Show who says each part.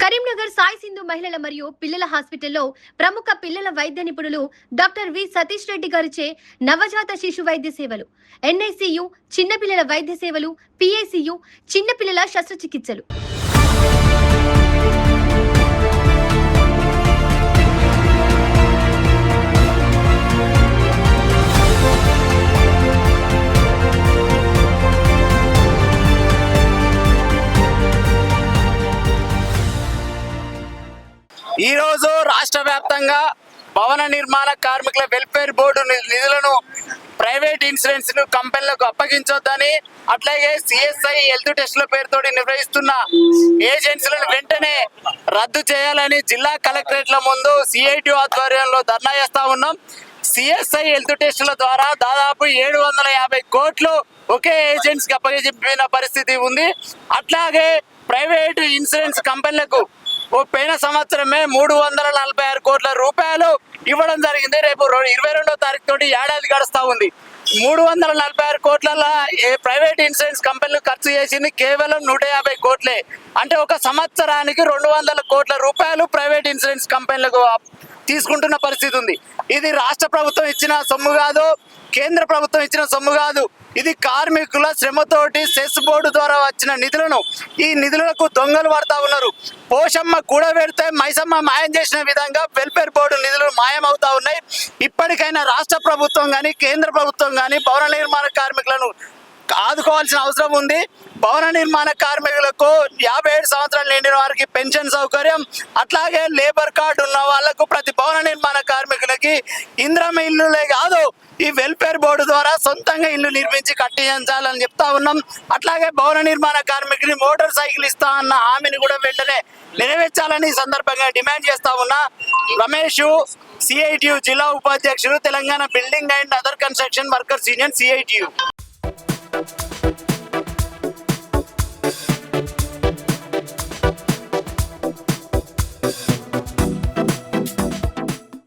Speaker 1: కరీంనగర్ సాయి సింధు మహిళల మరియు పిల్లల హాస్పిటల్లో ప్రముఖ పిల్లల వైద్య నిపుణులు డాక్టర్ వి సతీష్ రెడ్డి గారిచే నవజాత శిశు వైద్య సేవలు, ఎన్ఐసియు చిన్నపిల్లల వైద్య సేవలు, పిఐసియు చిన్నపిల్లల శస్త్రచికిత్సలు.
Speaker 2: ఈ రోజు రాష్ట్ర వ్యాప్తంగా భవన నిర్మాణ కార్మికుల వెల్ఫేర్ బోర్డు నిధులను ప్రైవేట్ ఇన్సూరెన్స్ కంపెనీలకు అప్పగించొద్దని, అట్లాగే సిఎస్ఐ హెల్త్ టెస్టుల పేరుతో నిర్వహిస్తున్న ఏజెన్సీలను వెంటనే రద్దు చేయాలని జిల్లా కలెక్టరేట్ల ముందు సిఐటి ఆధ్వర్యంలో ధర్నా చేస్తా ఉన్నాం. సిఎస్ఐ హెల్త్ టెస్టుల ద్వారా దాదాపు 750 కోట్లు ఒకే ఏజెన్సీకి అప్పగించిన పరిస్థితి ఉంది. అట్లాగే ప్రైవేట్ ఇన్సూరెన్స్ కంపెనీలకు పోయిన సంవత్సరమే 346 కోట్ల రూపాయలు ఇవ్వడం జరిగింది. రేపు 22వ తారీఖు తోటి ఏడాది గడుస్తూ ఉంది. 346 కోట్ల ప్రైవేట్ ఇన్సూరెన్స్ కంపెనీలు ఖర్చు చేసింది కేవలం 150 కోట్లే. అంటే ఒక సంవత్సరానికి 200 కోట్ల రూపాయలు ప్రైవేట్ ఇన్సూరెన్స్ కంపెనీలకు తీసుకుంటున్న పరిస్థితి ఉంది. ఇది రాష్ట్ర ప్రభుత్వం ఇచ్చిన సొమ్ము కాదు, కేంద్ర ప్రభుత్వం ఇచ్చిన సొమ్ము కాదు. ఇది కార్మికుల శ్రమతోటి సెస్ బోర్డు ద్వారా వచ్చిన నిధులను ఈ నిధులకు దొంగలు పడతా ఉన్నారు. పోషమ్మ కూడబెడితే మైసమ్మ మాయం చేసిన విధంగా వెల్ఫేర్ బోర్డు నిధులు మాయమవుతా ఉన్నాయి. ఇప్పటికైనా రాష్ట్ర ప్రభుత్వం కానీ కేంద్ర ప్రభుత్వం కానీ భవన నిర్మాణ కార్మికులను ఆదుకోవాల్సిన అవసరం ఉంది. భవన నిర్మాణ కార్మికులకు 57 సంవత్సరాలు నిండిన వారికి పెన్షన్ సౌకర్యం, అట్లాగే లేబర్ కార్డు ఉన్న వాళ్లకు ప్రతి భవన నిర్మాణ కార్మికులకి ఇంద్రమ ఇల్లులే కాదు ఈ వెల్ఫేర్ బోర్డు ద్వారా సొంతంగా ఇల్లు నిర్మించి కట్టించాలని చెప్తా ఉన్నాం. అట్లాగే భవన నిర్మాణ కార్మికుని మోటార్ సైకిల్ ఇస్తా అన్న హామీని కూడా వెంటనే నెరవేర్చాలని ఈ సందర్భంగా డిమాండ్ చేస్తా ఉన్నా. రమేష్, సిఐటియు జిల్లా ఉపాధ్యక్షుడు, Telangana building and other construction workers union, CITU.